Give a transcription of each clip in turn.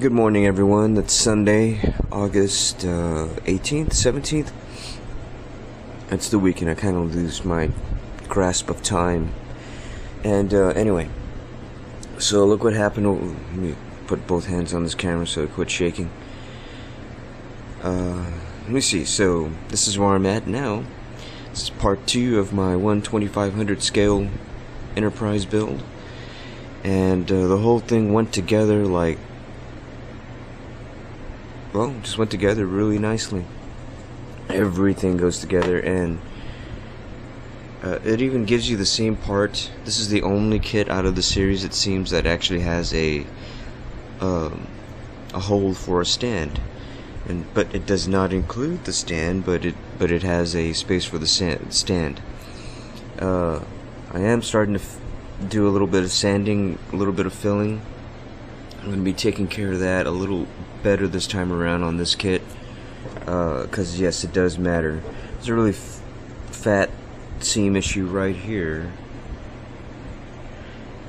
Good morning, everyone. It's Sunday, August 18th, 17th. It's the weekend. I kind of lose my grasp of time. And anyway, so look what happened. Let me put both hands on this camera so it quit shaking. Let me see. So this is where I'm at now. This is part 2 of my 1/2500 scale Enterprise build. And the whole thing went together like, well, just went together really nicely. Everything goes together, and it even gives you the same part. This is the only kit out of the series, it seems, that actually has a hole for a stand, but it does not include the stand, but it has a space for the stand. I am starting to do a little bit of sanding, a little bit of filling. I'm going to be taking care of that a little better this time around on this kit, because yes, it does matter. There's a really fat seam issue right here.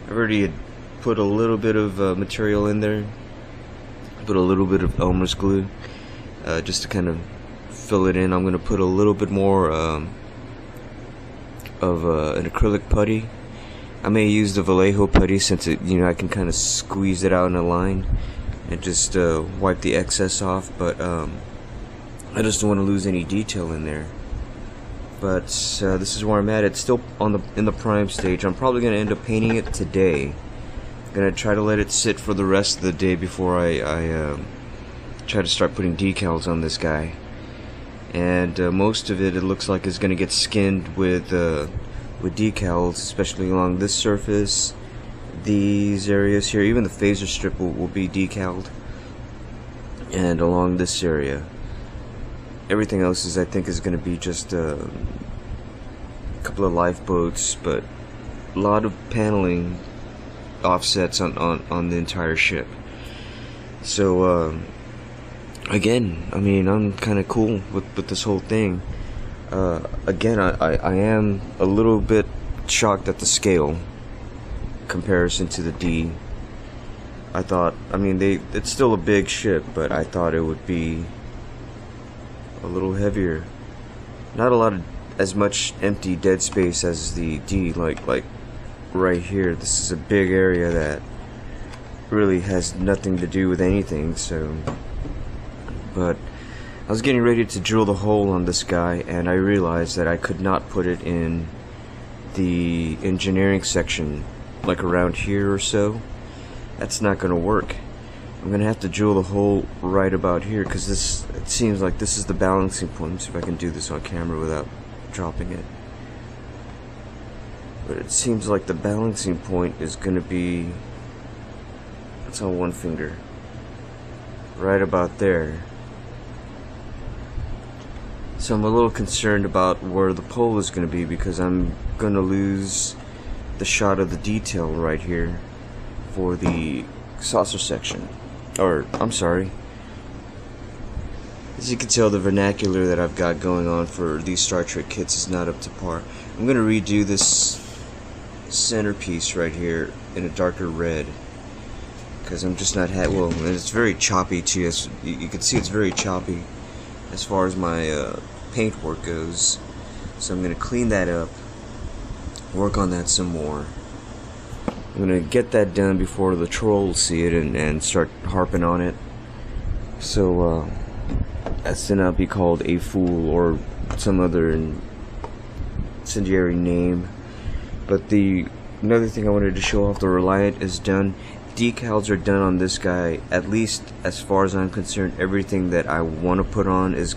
I've already put a little bit of material in there, put a little bit of Elmer's glue, just to kind of fill it in. I'm going to put a little bit more of an acrylic putty. I may use the Vallejo putty since it, I can kind of squeeze it out in a line and just wipe the excess off, but I just don't want to lose any detail in there. But this is where I'm at. It's still in the prime stage. I'm probably going to end up painting it today. I'm going to try to let it sit for the rest of the day before I try to start putting decals on this guy. And most of it looks like is going to get skinned with decals, especially along this surface, these areas here. Even the phaser strip will be decaled, and along this area. Everything else I think is going to be just a couple of lifeboats, but a lot of paneling offsets on the entire ship. So again, I mean, I'm kind of cool with this whole thing. Again, I am a little bit shocked at the scale comparison to the D. I thought, I mean, it's still a big ship, but I thought it would be a little heavier. Not as much empty dead space as the D, like right here. This is a big area that really has nothing to do with anything, so. But I was getting ready to drill the hole on this guy, and I realized that I could not put it in the engineering section, like around here or so. That's not going to work. I'm going to have to drill the hole right about here, because it seems like this is the balancing point. Let me see if I can do this on camera without dropping it. But it seems like the balancing point is going to be, it's on one finger, right about there. So I'm a little concerned about where the pole is going to be, because I'm going to lose the shot of the detail right here for the saucer section. Or, I'm sorry. As you can tell, the vernacular that I've got going on for these Star Trek kits is not up to par. I'm going to redo this centerpiece right here in a darker red, because I'm just not well, and it's very choppy too. You can see it's very choppy as far as my paint work goes. So I'm going to clean that up, work on that some more. I'm going to get that done before the trolls see it and start harping on it. So that's to not be called a fool or some other incendiary name. But another thing I wanted to show off, the Reliant is done. Decals are done on this guy. At least as far as I'm concerned, everything that I want to put on is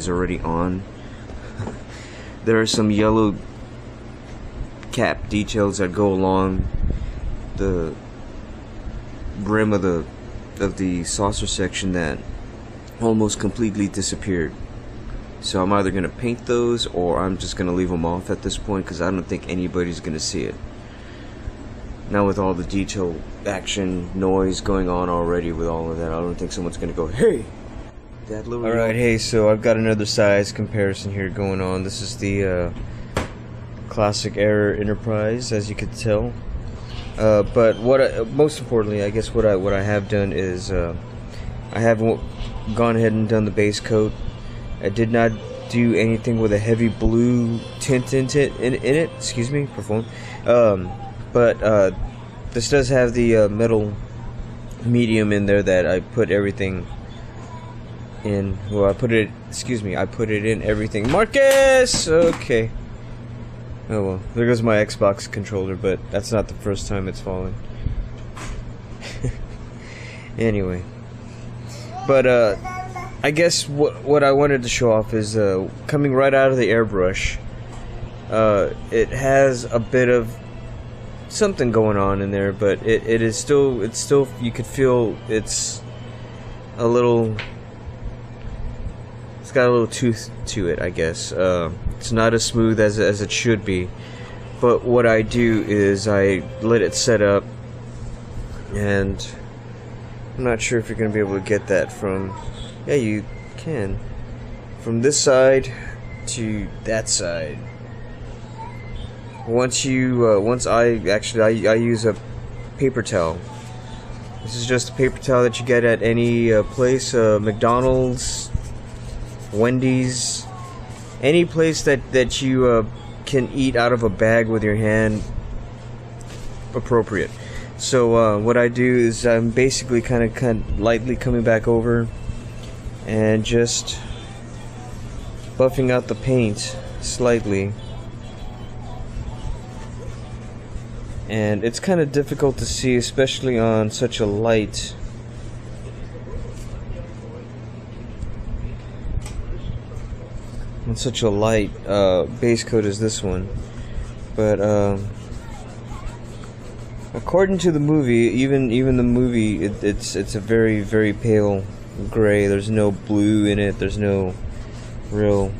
already on. There are some yellow cap details that go along the rim of the saucer section that almost completely disappeared. So I'm either going to paint those, or I'm just going to leave them off at this point, because I don't think anybody's going to see it. Now with all the detail, action, noise going on already with all of that, I don't think someone's going to go, hey! Alright, hey, so I've got another size comparison here going on. This is the classic era Enterprise, as you can tell. But most importantly, I guess what I have done is I haven't gone ahead and done the base coat. I did not do anything with a heavy blue tint in it. Excuse me, perform. But this does have the metal medium in there that I put everything in. Well, I put it in everything. Marcus! Okay. Oh well, there goes my Xbox controller, but that's not the first time it's fallen. Anyway. But, I guess what I wanted to show off is, coming right out of the airbrush, it has a bit of something going on in there, but it's still, you could feel it's got a little tooth to it, I guess. It's not as smooth as it should be, but what I do is I let it set up, and I'm not sure if you're going to be able to get that from, yeah, you can, from this side to that side. Once I use a paper towel. This is just a paper towel that you get at any place, McDonald's, Wendy's, any place that you can eat out of a bag with your hand, appropriate. So what I do is I'm basically kind of lightly coming back over and just buffing out the paint slightly. And it's kind of difficult to see, especially on such a light base coat as this one. But according to the movie, even the movie, it's a very, very pale gray. There's no blue in it. There's no real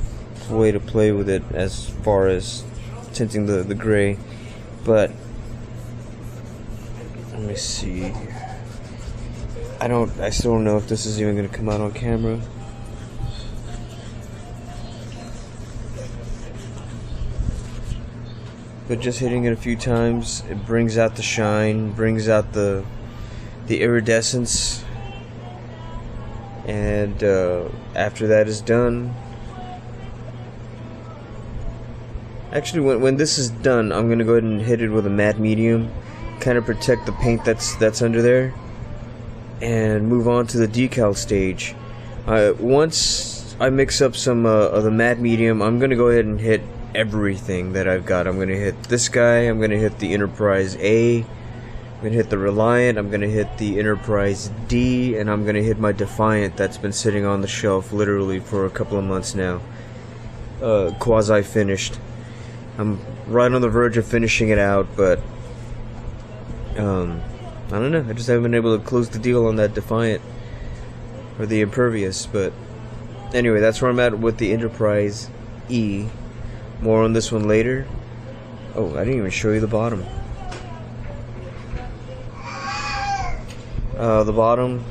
way to play with it as far as tinting the gray. But let me see. I still don't know if this is even going to come out on camera. But just hitting it a few times, it brings out the shine, brings out the iridescence, and after that is done, actually when this is done, I'm gonna go ahead and hit it with a matte medium, kind of protect the paint that's under there, and move on to the decal stage. Once I mix up some of the matte medium, I'm gonna go ahead and hit everything that I've got. I'm gonna hit this guy, I'm gonna hit the Enterprise A, I'm gonna hit the Reliant, I'm gonna hit the Enterprise D, and I'm gonna hit my Defiant that's been sitting on the shelf literally for a couple of months now, quasi finished. I'm right on the verge of finishing it out, but I don't know, I just haven't been able to close the deal on that Defiant or the Impervious. But anyway, that's where I'm at with the Enterprise E. More on this one later. Oh, I didn't even show you the bottom. The bottom.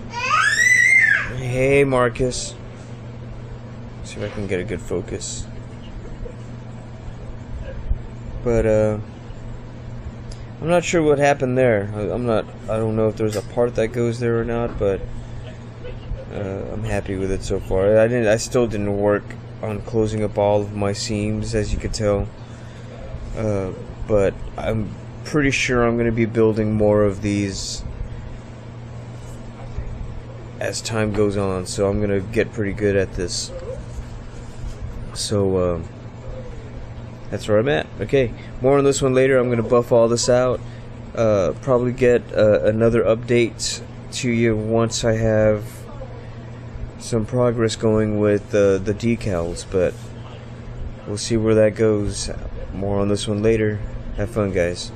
Hey, Marcus. See if I can get a good focus. But I'm not sure what happened there. I don't know if there's a part that goes there or not, but I'm happy with it so far. I still didn't work on closing up all of my seams, as you could tell, but I'm pretty sure I'm going to be building more of these as time goes on, so I'm going to get pretty good at this. So that's where I'm at. Okay, more on this one later. I'm going to buff all this out, probably get another update to you once I have some progress going with the decals, but we'll see where that goes. More on this one later. Have fun, guys.